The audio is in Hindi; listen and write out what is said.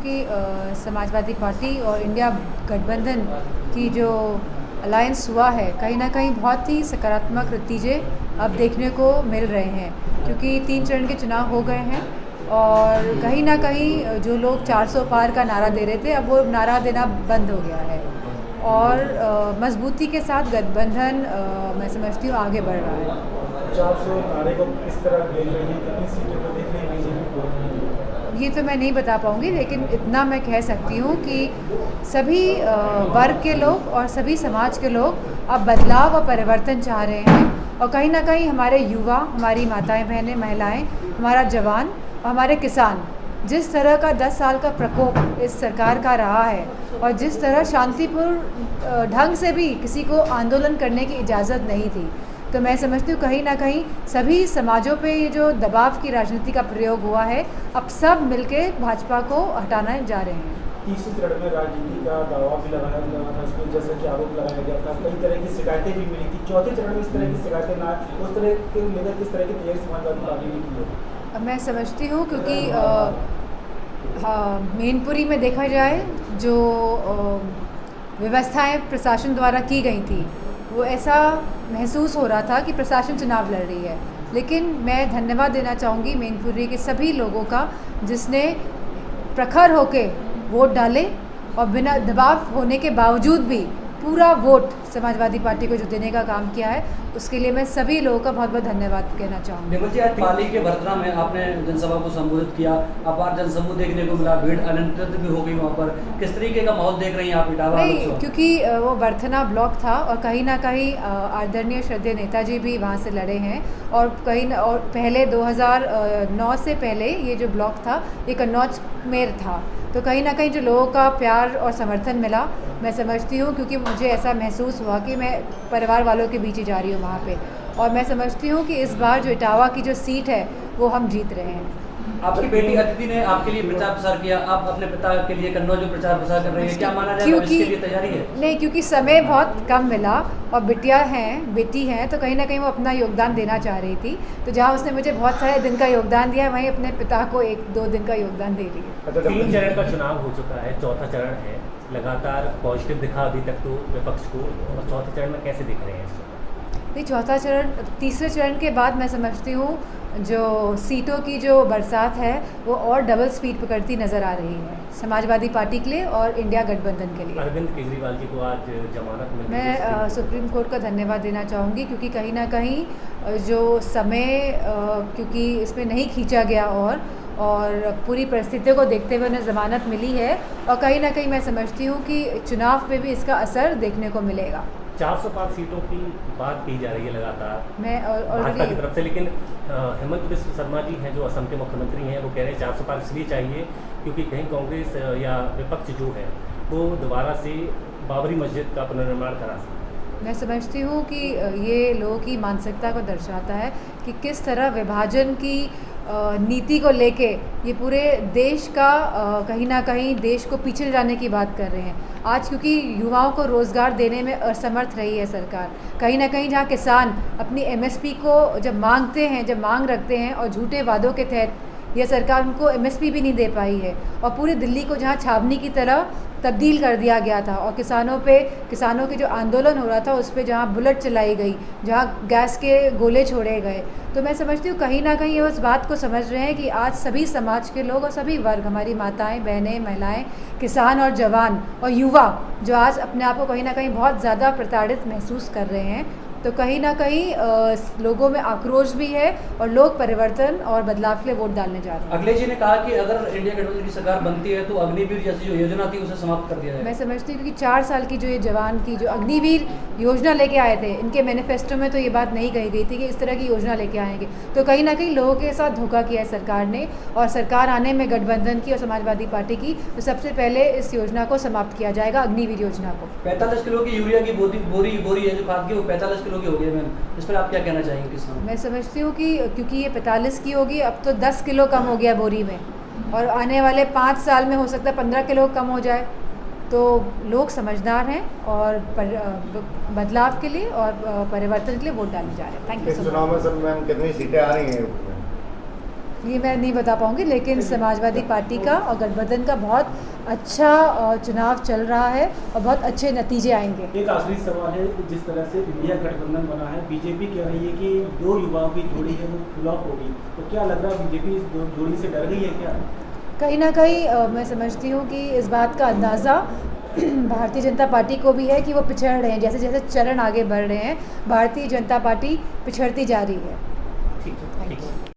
कि समाजवादी पार्टी और इंडिया गठबंधन की जो अलायंस हुआ है कहीं ना कहीं बहुत ही सकारात्मक नतीजे अब देखने को मिल रहे हैं, क्योंकि 3 चरण के चुनाव हो गए हैं और कहीं ना कहीं जो लोग 400 पार का नारा दे रहे थे अब वो नारा देना बंद हो गया है और मजबूती के साथ गठबंधन मैं समझती हूँ आगे बढ़ रहा है। 400 नारे को किस तरह देख रही है, कितनी सीटें पर देख रही है बीजेपी को? ये तो मैं नहीं बता पाऊँगी, लेकिन इतना मैं कह सकती हूँ कि सभी वर्ग के लोग और सभी समाज के लोग अब बदलाव और परिवर्तन चाह रहे हैं और कहीं ना कहीं हमारे युवा, हमारी माताएं बहनें, महिलाएं, हमारा जवान और हमारे किसान जिस तरह का 10 साल का प्रकोप इस सरकार का रहा है और जिस तरह शांतिपूर्ण ढंग से भी किसी को आंदोलन करने की इजाज़त नहीं थी, तो मैं समझती हूँ कहीं ना कहीं सभी समाजों पे ये जो दबाव की राजनीति का प्रयोग हुआ है अब सब मिलके भाजपा को हटाना जा रहे हैं। तीसरे चरण में राजनीति का दावा भी लगाया गया था, उसमें जैसे कि आरोप लगाया गया था, कई तरह की शिकायतें भी मिली थी। चौथे चरण में इस तरह की शिकायतें ना उस तरह के लेकर किस तरह की तैयारी समाजवादी पार्टी ने की है? मैं समझती हूँ क्योंकि मैनपुरी में देखा जाए जो व्यवस्थाएं प्रशासन द्वारा की गई थी वो ऐसा महसूस हो रहा था कि प्रशासन चुनाव लड़ रही है, लेकिन मैं धन्यवाद देना चाहूँगी मैनपुरी के सभी लोगों का जिसने प्रखर होके वोट डाले और बिना दबाव होने के बावजूद भी पूरा वोट समाजवादी पार्टी को जो देने का काम किया है उसके लिए मैं सभी लोगों का बहुत बहुत धन्यवाद कहना चाहूँगी। निर्मल जी, आज पाली के बरतरा में आपने जनसभा को संबोधित किया, अपार जनसमूह देखने को मिला, भीड़ अनियंत्रित भी हो गई वहाँ पर, किस तरीके का माहौल देख रही हैं आप इटावा? नहीं, क्योंकि वो बरथना ब्लॉक था और कहीं ना कहीं आदरणीय श्रद्धेय नेताजी भी वहाँ से लड़े हैं और और पहले 2009 से पहले ये जो ब्लॉक था ये कन्नौज में था, तो कहीं ना कहीं जो लोगों का प्यार और समर्थन मिला मैं समझती हूँ, क्योंकि मुझे ऐसा महसूस हुआ कि मैं परिवार वालों के बीच ही जा रही हूँ वहाँ पे और मैं समझती हूँ कि इस बार जो इटावा की जो सीट है वो हम जीत रहे हैं। आपकी बेटी अदिति ने आपके लिए प्रचार प्रसार किया, आप अपने पिता के लिए कन्नौज में प्रचार प्रसार कर रही है, क्या माना जाए इसके लिए तैयारी है? नहीं, क्योंकि समय बहुत कम मिला और बेटी हैं तो कहीं ना कहीं वो अपना योगदान देना चाह रही थी, तो जहाँ उसने मुझे बहुत सारे दिन का योगदान दिया है वहीं अपने पिता को 1-2 दिन का योगदान दे रही है। 3 चरण का चुनाव हो चुका है, चौथा चरण है, लगातार पॉजिटिव दिखा अभी तक तो विपक्ष को, और चौथे चरण में कैसे दिख रहे हैं? नहीं, तीसरे चरण के बाद मैं समझती हूँ जो सीटों की जो बरसात है वो और डबल स्पीड पकड़ती नज़र आ रही है समाजवादी पार्टी के लिए और इंडिया गठबंधन के लिए। अरविंद केजरीवाल जी को आज जमानत मिली। मैं सुप्रीम कोर्ट का धन्यवाद देना चाहूँगी, क्योंकि कहीं ना कहीं जो समय क्योंकि इसमें नहीं खींचा गया और पूरी परिस्थितियों को देखते हुए उन्हें ज़मानत मिली है और कहीं ना कहीं मैं समझती हूँ कि चुनाव पे भी इसका असर देखने को मिलेगा। 405 सीटों की बात की जा रही है लगातार मैं भाजपा की तरफ से, लेकिन हेमंत बिस्व शर्मा जी हैं जो असम के मुख्यमंत्री हैं, वो कह रहे हैं 405 इसलिए चाहिए क्योंकि कहीं कांग्रेस या विपक्ष जो है वो दोबारा से बाबरी मस्जिद का पुनर्निर्माण करा सके। मैं समझती हूँ कि ये लोगों की मानसिकता को दर्शाता है कि किस तरह विभाजन की नीति को लेके ये पूरे देश का कहीं ना कहीं देश को पीछे जाने की बात कर रहे हैं आज, क्योंकि युवाओं को रोज़गार देने में असमर्थ रही है सरकार। कहीं ना कहीं जहाँ किसान अपनी MSP को जब मांग रखते हैं और झूठे वादों के तहत यह सरकार उनको MSP भी नहीं दे पाई है और पूरे दिल्ली को जहाँ छावनी की तरह तब्दील कर दिया गया था और किसानों के जो आंदोलन हो रहा था उस पर जहाँ बुलेट चलाई गई, जहाँ गैस के गोले छोड़े गए, तो मैं समझती हूँ कहीं ना कहीं ये उस बात को समझ रहे हैं कि आज सभी समाज के लोग और सभी वर्ग, हमारी माताएं, बहनें, महिलाएं, किसान और जवान और युवा जो आज अपने आप को कहीं ना कहीं बहुत ज़्यादा प्रताड़ित महसूस कर रहे हैं, तो कहीं ना कहीं लोगों में आक्रोश भी है और लोग परिवर्तन और बदलाव के लिए वोट डालने जा रहे हैं। अखिलेश जी ने कहा कि अगर इंडिया गठबंधन की सरकार बनती है तो अग्निवीर जैसी जो योजना थी उसे समाप्त कर दिया जाए। मैं समझती हूँ क्योंकि 4 साल की जो ये जवान की जो अग्निवीर योजना लेके आए थे, इनके मैनिफेस्टो में तो ये बात नहीं कही गई थी कि इस तरह की योजना लेके आएंगे, तो कहीं ना कहीं लोगों के साथ धोखा किया है सरकार ने और सरकार आने में गठबंधन की और समाजवादी पार्टी की, तो सबसे पहले इस योजना को समाप्त किया जाएगा, अग्निवीर योजना को। 45 किलो की यूरिया की बोरी है जो खाद की, वो 45 किलो की हो गई है मैम, इस पर आप क्या कहना चाहेंगे किसान? मैं समझती हूँ कि क्योंकि ये 45 की होगी, अब तो 10 किलो कम हो गया बोरी में और आने वाले 5 साल में हो सकता है 15 किलो कम हो जाए, तो लोग समझदार हैं और बदलाव के लिए और परिवर्तन के लिए वोट डालने जा रहे हैं। Thank you so much. चुनाव में सर मैम कितनी सीटें आ रही हैं? ये मैं नहीं बता पाऊँगी, लेकिन समाजवादी पार्टी का और गठबंधन का बहुत अच्छा चुनाव चल रहा है और बहुत अच्छे नतीजे आएंगे। एक आखिरी सवाल है, जिस तरह से इंडिया गठबंधन बना है, बीजेपी कह रही है कि 2 युवाओं की जोड़ी है वो फ्लॉप होगी, तो क्या लग रहा है बीजेपी इस जोड़ी से डर गई है क्या? कहीं ना कहीं मैं समझती हूँ कि इस बात का अंदाज़ा भारतीय जनता पार्टी को भी है कि वो पिछड़ रहे हैं, जैसे जैसे चरण आगे बढ़ रहे हैं भारतीय जनता पार्टी पिछड़ती जा रही है। ठीक है, ठीक है।